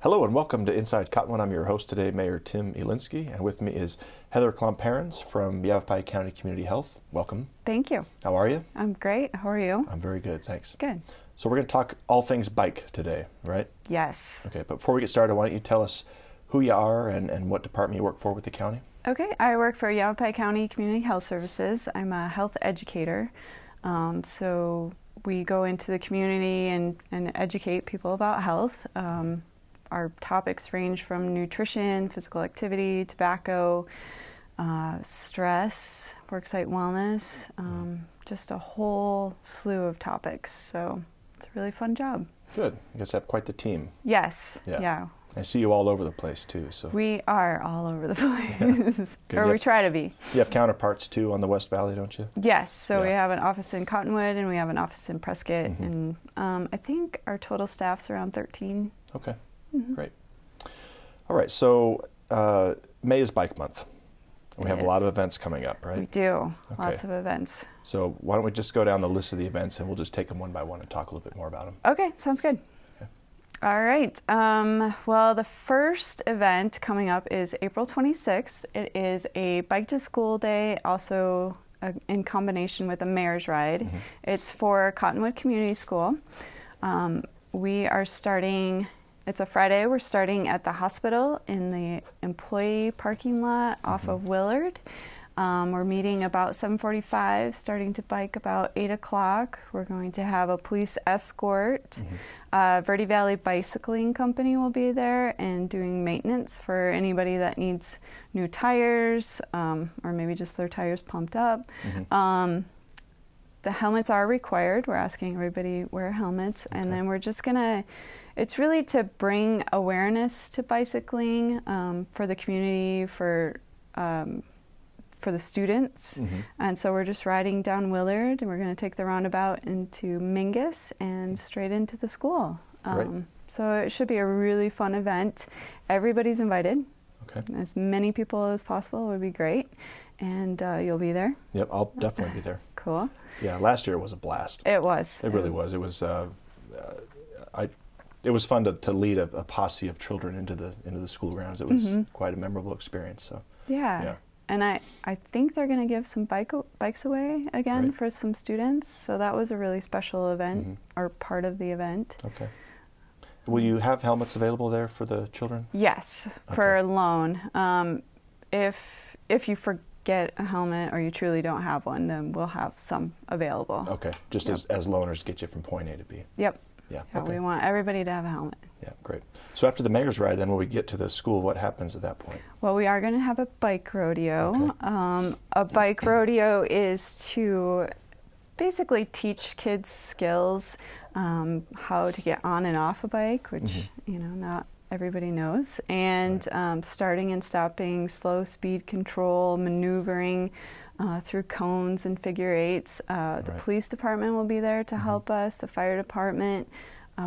Hello and welcome to Inside Cottonwood. I'm your host today, Mayor Tim Elinski, and with me is Heather Klomparens from Yavapai County Community Health. Welcome. Thank you. How are you? I'm great. How are you? I'm very good, thanks. Good. So we're going to talk all things bike today, right? Yes. Okay, but before we get started, why don't you tell us who you are and what department you work for with the county? Okay, I work for Yavapai County Community Health Services. I'm a health educator. So we go into the community and educate people about health. Our topics range from nutrition, physical activity, tobacco, stress, worksite wellness, just a whole slew of topics. So it's a really fun job. Good. You guys have quite the team. Yes. Yeah. I see you all over the place too. So we are all over the place, or we try to be. You have counterparts too on the West Valley, don't you? Yes. So we have an office in Cottonwood and we have an office in Prescott, and I think our total staff's around 13. Okay. Great. All right. So May is Bike Month. We have a lot of events coming up, right? We do. Okay. Lots of events. So why don't we just go down the list of the events and we'll just take them one by one and talk a little bit more about them. Okay. Sounds good. All right. Well, the first event coming up is April 26th. It is a Bike to School Day, also in combination with a Mayor's Ride. It's for Cottonwood Community School. We are starting, it's a Friday, we're starting at the hospital in the employee parking lot off of Willard. We're meeting about 7:45, starting to bike about 8 o'clock. We're going to have a police escort. Verde Valley Bicycling Company will be there and doing maintenance for anybody that needs new tires, or maybe just their tires pumped up. The helmets are required. We're asking everybody wear helmets. And then we're just gonna, it's really to bring awareness to bicycling for the community, for the students. And so we're just riding down Willard, and we're going to take the roundabout into Mingus and straight into the school. So it should be a really fun event. Everybody's invited. Okay. As many people as possible would be great. And you'll be there? Yep, I'll definitely be there. Cool. Yeah, last year was a blast. It was. It really was. It was. It was fun to lead a posse of children into the school grounds. It was quite a memorable experience. So. Yeah. And I think they're going to give some bikes away again for some students. So that was a really special event, or part of the event. Okay. Will you have helmets available there for the children? Yes, for loan. If you forget a helmet or you truly don't have one, then we'll have some available. Okay, just as loaners to get you from point A to B. Yep. Yeah. We want everybody to have a helmet. Yeah, great. So after the Mayor's Ride, then when we get to the school, what happens at that point? Well, we are going to have a bike rodeo. A bike rodeo is to basically teach kids skills, how to get on and off a bike, which not everybody knows, and starting and stopping, slow speed control, maneuvering through cones and figure eights. The police department will be there to help us, the fire department.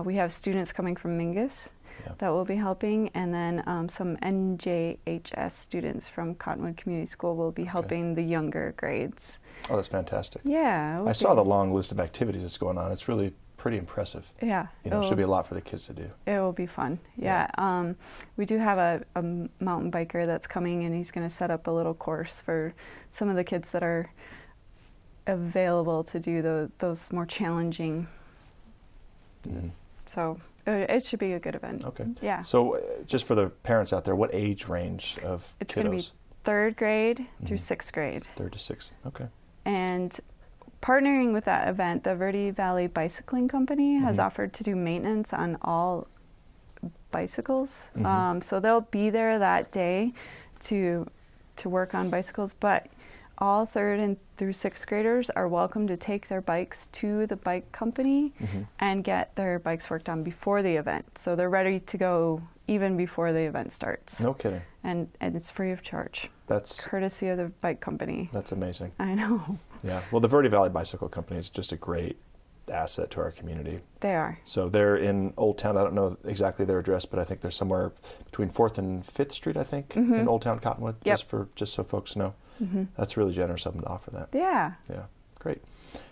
We have students coming from Mingus that will be helping, and then some NJHS students from Cottonwood Community School will be helping the younger grades. Oh, that's fantastic. Yeah. I saw the long list of activities that's going on. It's really pretty impressive. Yeah. It should be a lot for the kids to do. It will be fun. Yeah. We do have a mountain biker that's coming, and he's going to set up a little course for some of the kids that are available to do those more challenging. So it should be a good event. Okay. Yeah. So just for the parents out there, what age range of It's kiddos? going to be 3rd grade through 6th grade. 3rd to 6th. Okay. And partnering with that event, the Verde Valley Bicycling Company has offered to do maintenance on all bicycles. So they'll be there that day to work on bicycles, but all 3rd and through 6th graders are welcome to take their bikes to the bike company and get their bikes worked on before the event. So they're ready to go even before the event starts. No kidding. And it's free of charge. That's courtesy of the bike company. That's amazing. I know. Yeah. Well, the Verde Valley Bicycle Company is just a great asset to our community. They are. So they're in Old Town. I don't know exactly their address, but I think they're somewhere between 4th and 5th Street, I think, in Old Town Cottonwood, just so folks know. That's really generous of them to offer that. Yeah. Yeah. Great.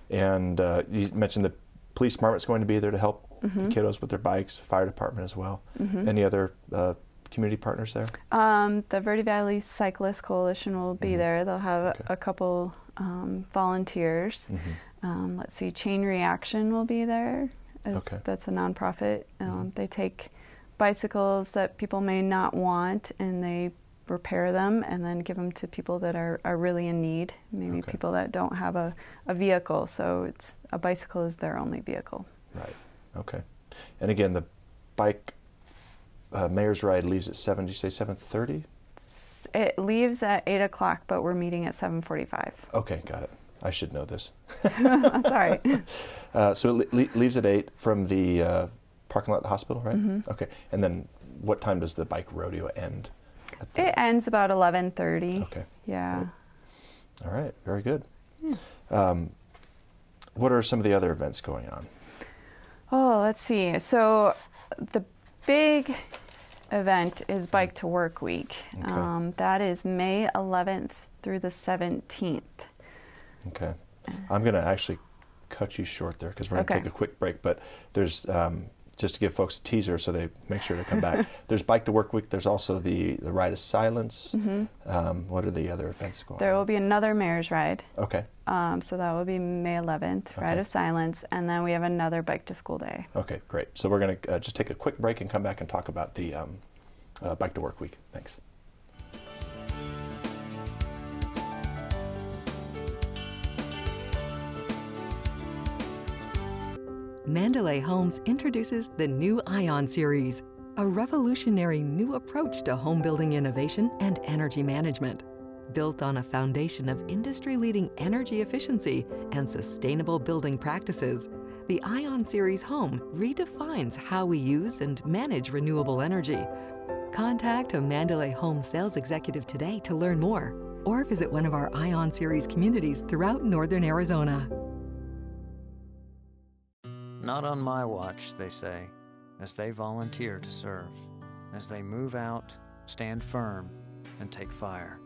And you mentioned the police department's going to be there to help the kiddos with their bikes, fire department as well. Any other community partners there? The Verde Valley Cyclists Coalition will be there. They'll have a couple volunteers. Let's see, Chain Reaction will be there. That's a nonprofit. They take bicycles that people may not want and they repair them and then give them to people that are really in need, maybe people that don't have a vehicle. So it's a bicycle is their only vehicle. Right. Okay. And again, the bike Mayor's Ride leaves at 7, did you say 7:30? It leaves at 8 o'clock, but we're meeting at 7:45. Okay, got it. I should know this. That's all right. So it leaves at 8 from the parking lot at the hospital, right? Okay. And then what time does the bike rodeo end? It ends about 11:30. Okay. Yeah. Great. All right. Very good. What are some of the other events going on? Oh, let's see. So the big event is Bike to Work Week. That is May 11th through the 17th. Okay. I'm going to actually cut you short there because we're going to take a quick break, but there's, just to give folks a teaser so they make sure to come back, there's Bike to Work Week, there's also the Ride of Silence. What are the other events going on? There will be another Mayor's Ride. Okay. So that will be May 11th, Ride of Silence, and then we have another Bike to School Day. Okay, great. So we're going to just take a quick break and come back and talk about the Bike to Work Week. Thanks. Mandalay Homes introduces the new Ion Series, a revolutionary new approach to home building innovation and energy management. Built on a foundation of industry-leading energy efficiency and sustainable building practices, the Ion Series home redefines how we use and manage renewable energy. Contact a Mandalay Home sales executive today to learn more, or visit one of our Ion Series communities throughout northern Arizona. Not on my watch, they say, as they volunteer to serve, as they move out, stand firm, and take fire.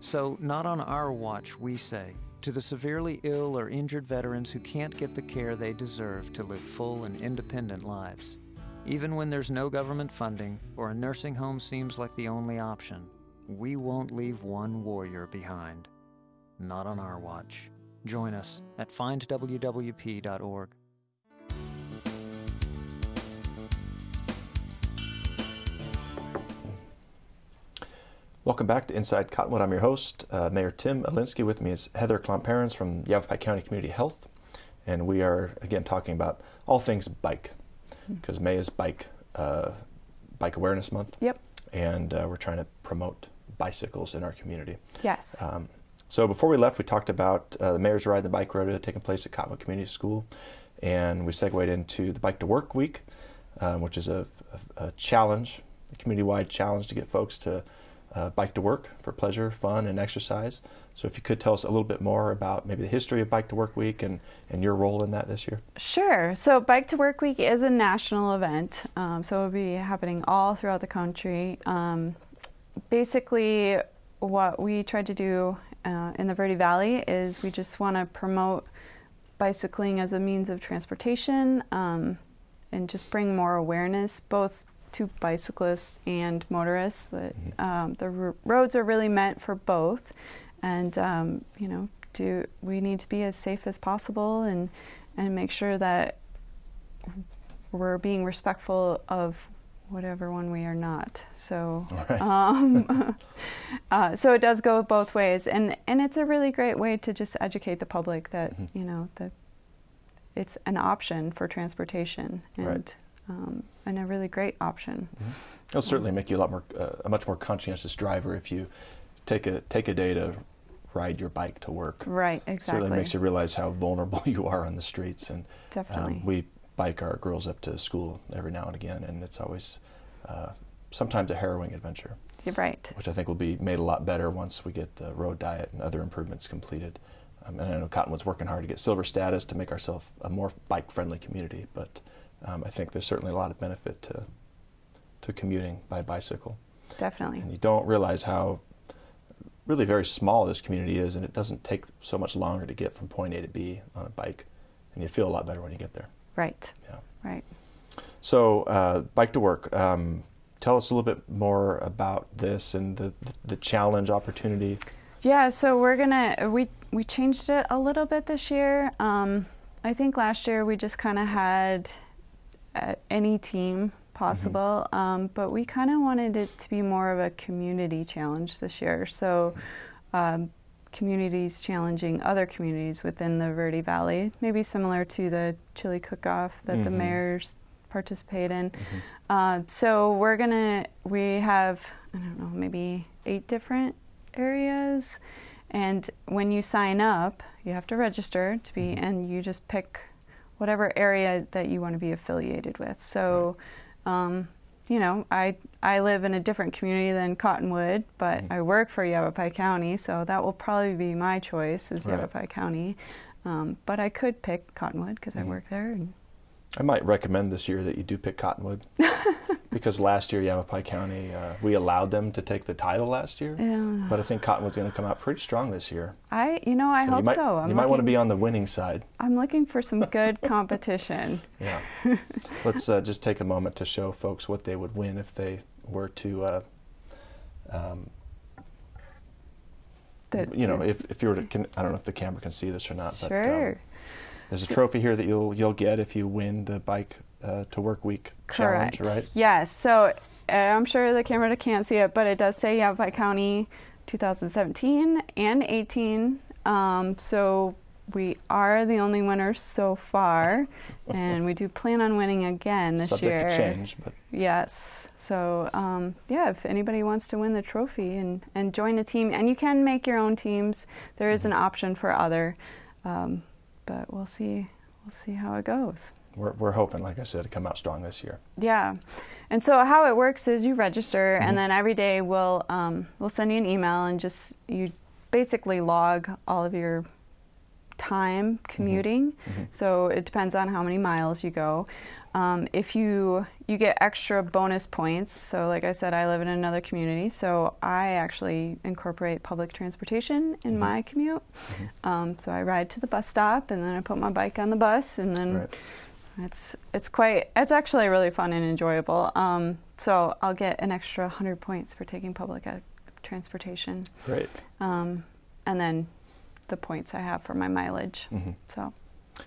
So, not on our watch, we say, to the severely ill or injured veterans who can't get the care they deserve to live full and independent lives. Even when there's no government funding or a nursing home seems like the only option, we won't leave one warrior behind. Not on our watch. Join us at findwwp.org. Welcome back to Inside Cottonwood. I'm your host, Mayor Tim Elinski. With me is Heather Klomparens from Yavapai County Community Health. And we are, again, talking about all things bike, because May is Bike Awareness Month. Yep. And we're trying to promote bicycles in our community. Yes. So before we left, we talked about the Mayor's Ride, the bike rodeo taking place at Cottonwood Community School. And we segued into the Bike to Work Week, which is a challenge, a community-wide challenge to get folks to bike to work for pleasure, fun, and exercise. So if you could tell us a little bit more about maybe the history of Bike to Work Week and your role in that this year. Sure. So Bike to Work Week is a national event. So it will be happening all throughout the country. Basically, what we tried to do in the Verde Valley is we just want to promote bicycling as a means of transportation and just bring more awareness, both to bicyclists and motorists. That the roads are really meant for both, and you know, we need to be as safe as possible and make sure that we're being respectful of whatever one we are not. So, so it does go both ways, and it's a really great way to just educate the public that you know that it's an option for transportation and a really great option. It'll certainly make you a much more conscientious driver if you take a day to ride your bike to work. Right, exactly. Certainly makes you realize how vulnerable you are on the streets. And definitely, we bike our girls up to school every now and again, and it's always sometimes a harrowing adventure. You're right. Which I think will be made a lot better once we get the road diet and other improvements completed. And I know Cottonwood's working hard to get silver status to make ourselves a more bike-friendly community, but I think there's certainly a lot of benefit to commuting by bicycle. Definitely. And you don't realize how really very small this community is, and it doesn't take so much longer to get from point A to B on a bike, and you feel a lot better when you get there. Right. Yeah. Right. So Bike to Work, tell us a little bit more about this and the challenge opportunity. Yeah, so we changed it a little bit this year. I think last year we just kind of had any team possible, but we kind of wanted it to be more of a community challenge this year. So communities challenging other communities within the Verde Valley, maybe similar to the chili cook-off that the mayors participate in. So we have, I don't know, maybe 8 different areas, and when you sign up, you have to register to be, and you just pick whatever area that you want to be affiliated with. So, you know, I live in a different community than Cottonwood, but I work for Yavapai County, so that will probably be my choice, is Yavapai County. But I could pick Cottonwood because I work there. And I might recommend this year that you do pick Cottonwood, because last year Yavapai County, we allowed them to take the title last year, but I think Cottonwood's going to come out pretty strong this year. I hope so. You might want to be on the winning side. I'm looking for some good competition. Yeah. Let's just take a moment to show folks what they would win if they were to, you know, if you were to, I don't know if the camera can see this or not, sure. But there's a trophy here that you'll get if you win the Bike to Work Week challenge, right? Yes. So I'm sure the camera can't see it, but it does say Yavapai County 2017 and 18. So we are the only winners so far, and we do plan on winning again this year. Subject to change, but yes. So yeah, if anybody wants to win the trophy and join a team, and you can make your own teams, there is an option for other. But we'll see how it goes. We're hoping, like I said, to come out strong this year. Yeah, and so how it works is you register, and then every day we'll send you an email, and just you basically log all of your time commuting. So it depends on how many miles you go. If you get extra bonus points, so like I said, I live in another community, so I actually incorporate public transportation in my commute. So I ride to the bus stop, and then I put my bike on the bus, and then it's actually really fun and enjoyable. So I'll get an extra 100 points for taking public transportation. Great. And then the points I have for my mileage. So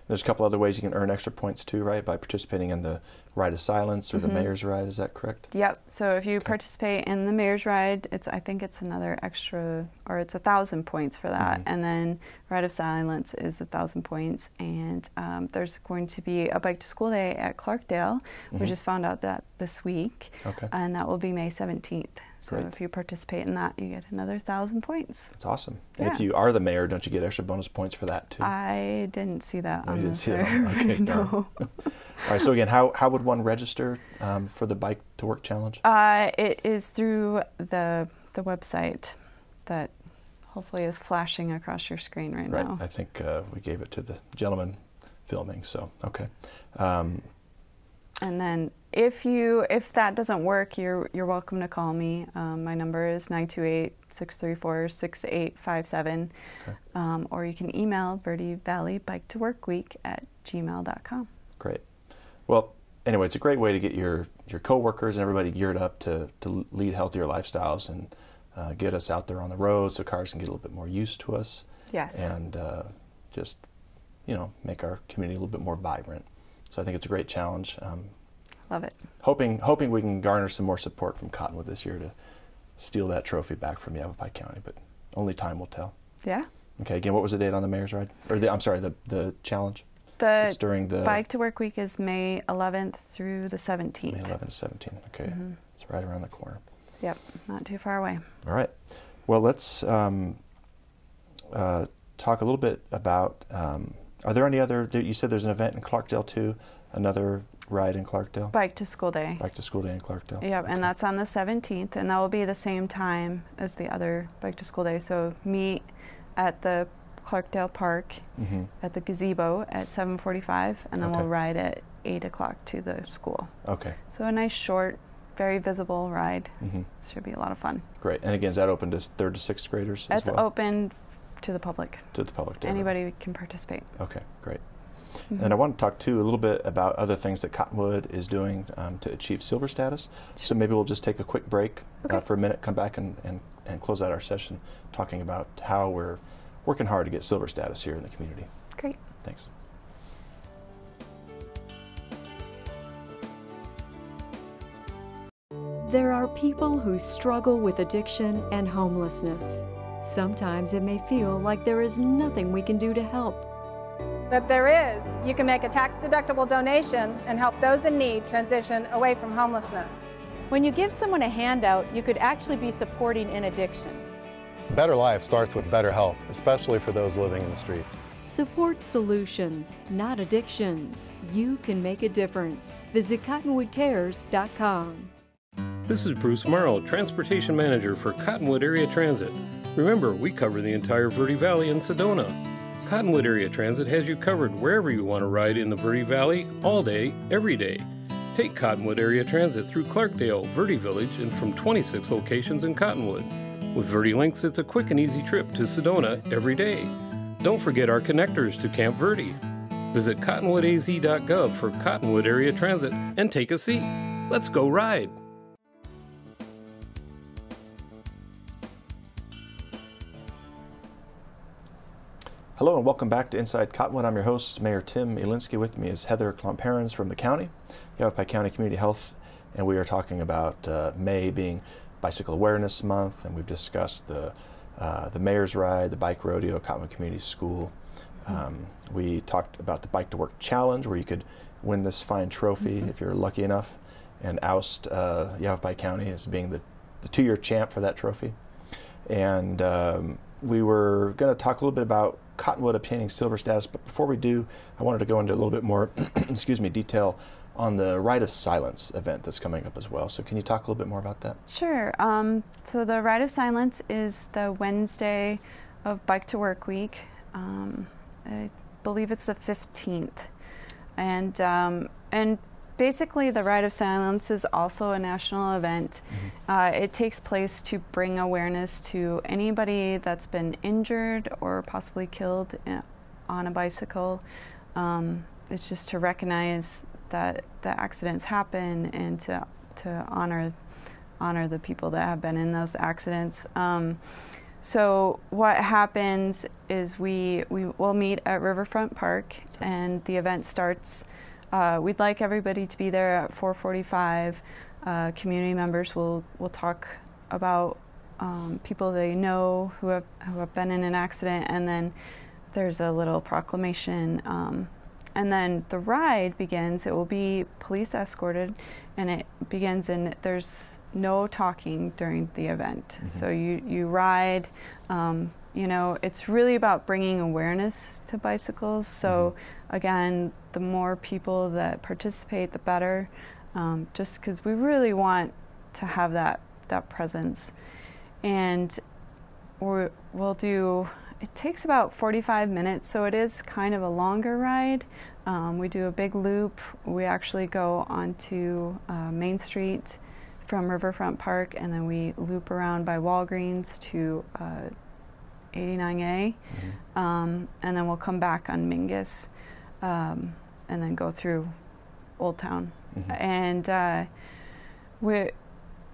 there's a couple other ways you can earn extra points too, right? By participating in the Ride of Silence or the Mayor's Ride, is that correct? Yep. So if you participate in the Mayor's Ride, I think it's another extra, or it's 1,000 points for that. And then Ride of Silence is 1,000 points. And there's going to be a Bike to School Day at Clarkdale. We just found out that this week. And that will be May 17th. So if you participate in that, you get another 1,000 points. That's awesome. And if you are the mayor, don't you get extra bonus points for that too? I didn't see that on the survey. Okay, no. All right, so again, how would one register for the Bike to Work Challenge? It is through the website that hopefully is flashing across your screen right now. I think we gave it to the gentleman filming, so okay. And then if that doesn't work, you're welcome to call me. My number is 928-634-6857. Or you can email Verde Valley Bike to Work Week at gmail.com. Great. Well, anyway, it's a great way to get your coworkers and everybody geared up to lead healthier lifestyles and get us out there on the road so cars can get a little bit more used to us. Yes. And just, make our community a little bit more vibrant. So I think it's a great challenge. Love it. Hoping we can garner some more support from Cottonwood this year to steal that trophy back from Yavapai County, but only time will tell. Yeah. Okay, again, what was the date on the Mayor's Ride? Or the challenge? It's during the Bike to Work Week is May 11th through the 17th. May 11th to 17th. Okay, it's right around the corner. Yep, not too far away. All right. Well, let's talk a little bit about, are there any other, you said there's an event in Clarkdale too, another ride in Clarkdale? Bike to School Day. Bike to School Day in Clarkdale. Yep, okay. And that's on the 17th, and that will be the same time as the other Bike to School Day. So meet at the Clarkdale Park at the gazebo at 7:45, and then we'll ride at 8 o'clock to the school. Okay. So a nice short, very visible ride. Should be a lot of fun. Great. And again, is that open to 3rd to 6th graders as well? It's open to the public. To the public. Anybody can participate. Okay, great. And I want to talk too a little bit about other things that Cottonwood is doing to achieve silver status. So maybe we'll just take a quick break for a minute, come back and close out our session talking about how we're working hard to get silver status here in the community. Great. Thanks. There are people who struggle with addiction and homelessness. Sometimes it may feel like there is nothing we can do to help. But there is. You can make a tax-deductible donation and help those in need transition away from homelessness. When you give someone a handout, you could actually be supporting an addiction. A better life starts with better health, especially for those living in the streets. Support solutions, not addictions. You can make a difference. Visit cottonwoodcares.com. This is Bruce Morrow, Transportation Manager for Cottonwood Area Transit. Remember, we cover the entire Verde Valley and Sedona. Cottonwood Area Transit has you covered wherever you want to ride in the Verde Valley, all day, every day. Take Cottonwood Area Transit through Clarkdale, Verde Village, and from 26 locations in Cottonwood. With Verde Links, it's a quick and easy trip to Sedona every day. Don't forget our connectors to Camp Verde. Visit cottonwoodaz.gov for Cottonwood Area Transit and take a seat. Let's go ride. Hello and welcome back to Inside Cottonwood. I'm your host, Mayor Tim Elinski. With me is Heather Klomparens from the county, Yavapai County Community Health, and we are talking about May being Bicycle Awareness Month, and we've discussed the Mayor's Ride, the Bike Rodeo, Cottonwood Community School. We talked about the Bike to Work Challenge, where you could win this fine trophy if you're lucky enough, and oust Yavapai County as being the 2-year champ for that trophy. And we were going to talk a little bit about Cottonwood obtaining silver status, but before we do, I wanted to go into a little bit more detail on the Ride of Silence event that's coming up as well. So can you talk a little bit more about that? Sure. So the Ride of Silence is the Wednesday of Bike to Work Week. I believe it's the 15th. And basically the Ride of Silence is also a national event. It takes place to bring awareness to anybody that's been injured or possibly killed on a bicycle. It's just to recognize that the accidents happen and to honor the people that have been in those accidents. So what happens is we will meet at Riverfront Park, and the event starts. We'd like everybody to be there at 4:45. Community members will talk about people they know who have been in an accident, and then there's a little proclamation. And then the ride begins. It will be police escorted, and it begins, and there's no talking during the event. So you ride. You know, it's really about bringing awareness to bicycles. So again, the more people that participate, the better, just because we really want to have that presence. And we'll do, it takes about 45 minutes, so it is kind of a longer ride. We do a big loop. We actually go onto Main Street from Riverfront Park, and then we loop around by Walgreens to 89A, and then we'll come back on Mingus, and then go through Old Town. And the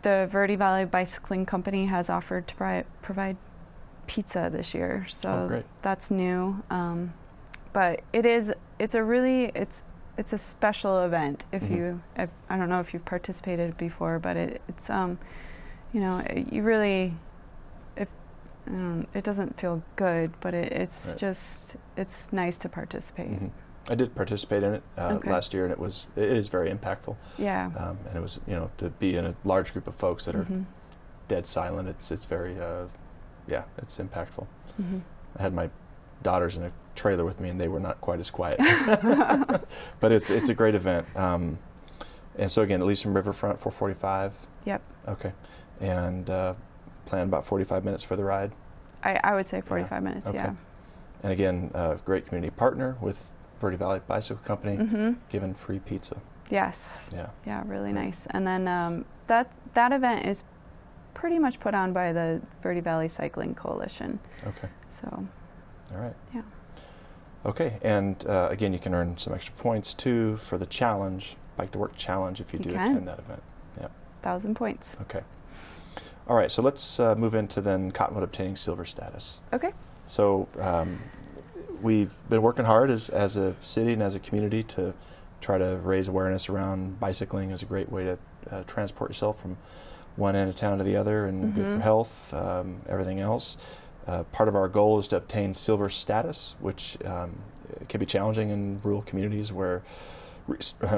Verde Valley Bicycling Company has offered to provide pizza this year, so that's new. But it's a special event. If I don't know if you've participated before, but it's you know, you really, it doesn't feel good, but it's just, it's nice to participate. I did participate in it last year, and it is very impactful. Yeah. And it was, you know, to be in a large group of folks that are dead silent. It's very, it's impactful. I had my daughters in a trailer with me, and they were not quite as quiet. But it's a great event. And so again, at least from Riverfront, 4:45. Yep. Okay. And plan about 45 minutes for the ride. I would say 45 minutes. Okay. Yeah. And again, great community partner with Verde Valley Bicycle Company, giving free pizza. Yes. Yeah. Yeah, really nice. And then that event is pretty much put on by the Verde Valley Cycling Coalition. Okay. So. All right. Yeah. Okay, and again, you can earn some extra points too for the challenge, Bike to Work challenge, if you do attend that event. Yeah. 1,000 points. Okay. All right, so let's move into then Cottonwood obtaining silver status. Okay. So we've been working hard as a city and as a community to try to raise awareness around bicycling as a great way to transport yourself from one end of town to the other, and good for health, everything else. Part of our goal is to obtain silver status, which can be challenging in rural communities where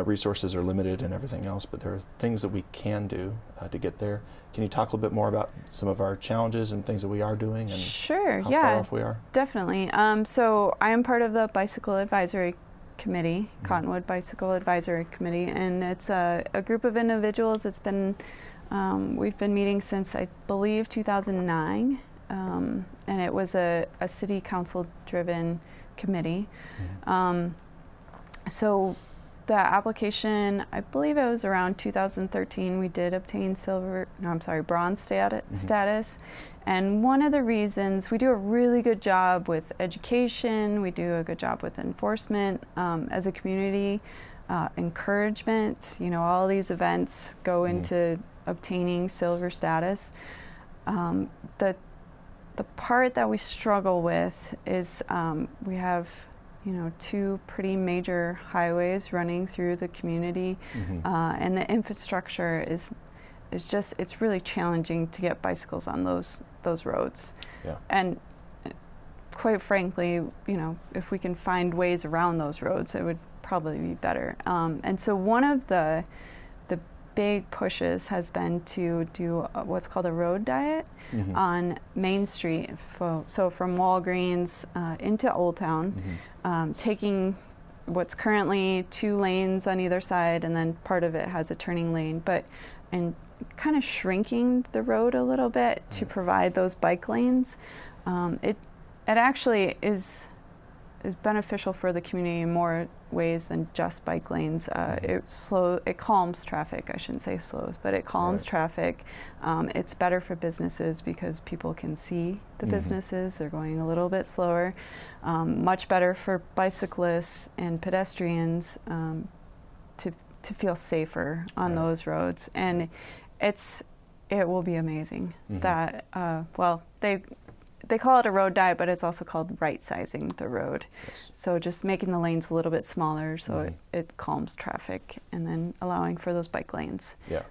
resources are limited and everything else, but there are things that we can do to get there. Can you talk a little bit more about some of our challenges and things that we are doing and Sure, how yeah, far off we are? Definitely. So I am part of the Bicycle Advisory Committee, Cottonwood Bicycle Advisory Committee, and it's a group of individuals. It's been, we've been meeting since, I believe, 2009, and it was a city council driven committee. So the application, I believe it was around 2013, we did obtain bronze status. And one of the reasons, we do a really good job with education, we do a good job with enforcement as a community, encouragement, all these events go into obtaining silver status. The part that we struggle with is we have two pretty major highways running through the community, and the infrastructure is just, it's really challenging to get bicycles on those roads. Yeah. And quite frankly, if we can find ways around those roads, it would probably be better. And so one of the big pushes has been to do what's called a road diet on Main Street. So from Walgreens into Old Town, taking what's currently 2 lanes on either side, and then part of it has a turning lane, and kind of shrinking the road a little bit to provide those bike lanes. It actually is beneficial for the community in more ways than just bike lanes. It calms traffic. I shouldn't say slows, but it calms traffic. It's better for businesses because people can see the businesses. They're going a little bit slower. Much better for bicyclists and pedestrians to feel safer on those roads. And it will be amazing that, they call it a road diet, but it's also called right-sizing the road. Yes. So just making the lanes a little bit smaller so it calms traffic, and then allowing for those bike lanes. Yeah.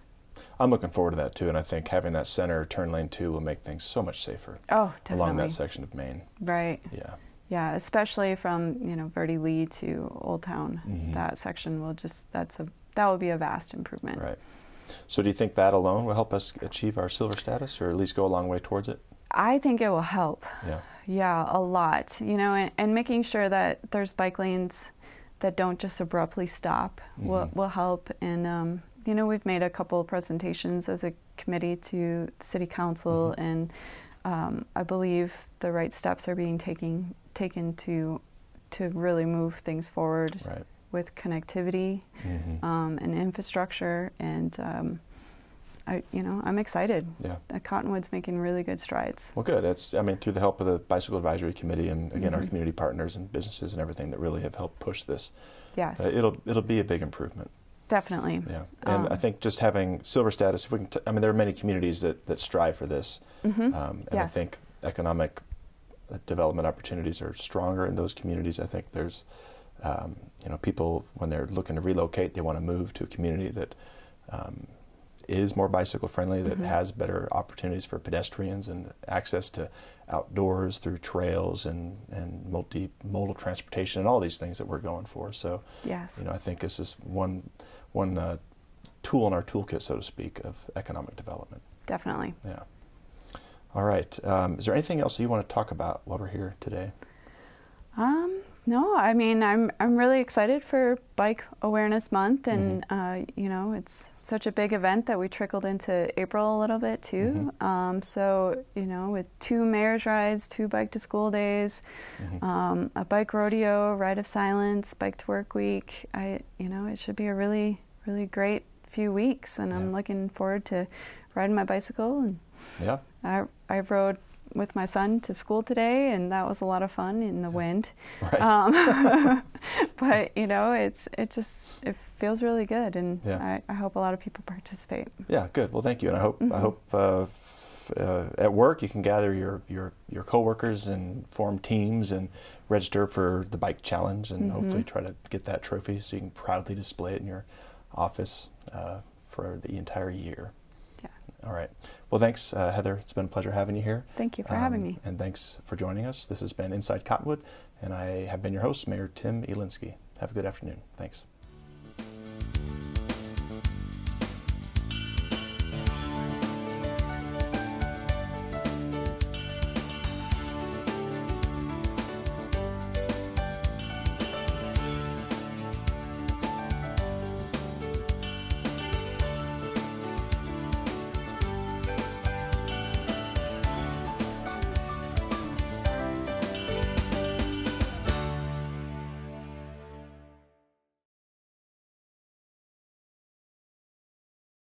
I'm looking forward to that too, and I think having that center turn lane 2 will make things so much safer. Oh, definitely. Along that section of Main. Right. Yeah. Yeah, especially from Verde Lee to Old Town. That section will that will be a vast improvement. Right. So do you think that alone will help us achieve our silver status, or at least go a long way towards it? I think it will help. Yeah. Yeah, a lot. And making sure that there's bike lanes that don't just abruptly stop will help. And we've made a couple of presentations as a committee to City Council, and I believe the right steps are being taken to really move things forward with connectivity and infrastructure. And I'm excited. Yeah. Cottonwood's making really good strides. Well, good. Through the help of the Bicycle Advisory Committee and again our community partners and businesses and everything that really have helped push this. Yes. It'll be a big improvement. Definitely. Yeah. And I think just having silver status, if we can, there are many communities that strive for this, and I think economic development opportunities are stronger in those communities. I think there's, people when they're looking to relocate, they want to move to a community that is more bicycle friendly, that has better opportunities for pedestrians and access to outdoors through trails and multimodal transportation and all these things that we're going for. So, I think this is one tool in our toolkit, so to speak, of economic development. Definitely. Yeah. All right. Is there anything else you want to talk about while we're here today? No, I'm really excited for Bike Awareness Month, and it's such a big event that we trickled into April a little bit too. So with 2 mayor's rides, 2 bike to school days, a bike rodeo, ride of silence, bike to work week, it should be a really, really great few weeks, and I'm looking forward to riding my bicycle. And I rode with my son to school today, and that was a lot of fun in the wind. Right. But you know, it feels really good, and yeah. I hope a lot of people participate. Yeah, good. Well, thank you, and I hope at work you can gather your coworkers and form teams and register for the bike challenge, and hopefully try to get that trophy so you can proudly display it in your office for the entire year. Yeah. All right. Well, thanks, Heather. It's been a pleasure having you here. Thank you for having me. And thanks for joining us. This has been Inside Cottonwood, and I have been your host, Mayor Tim Elinski. Have a good afternoon. Thanks.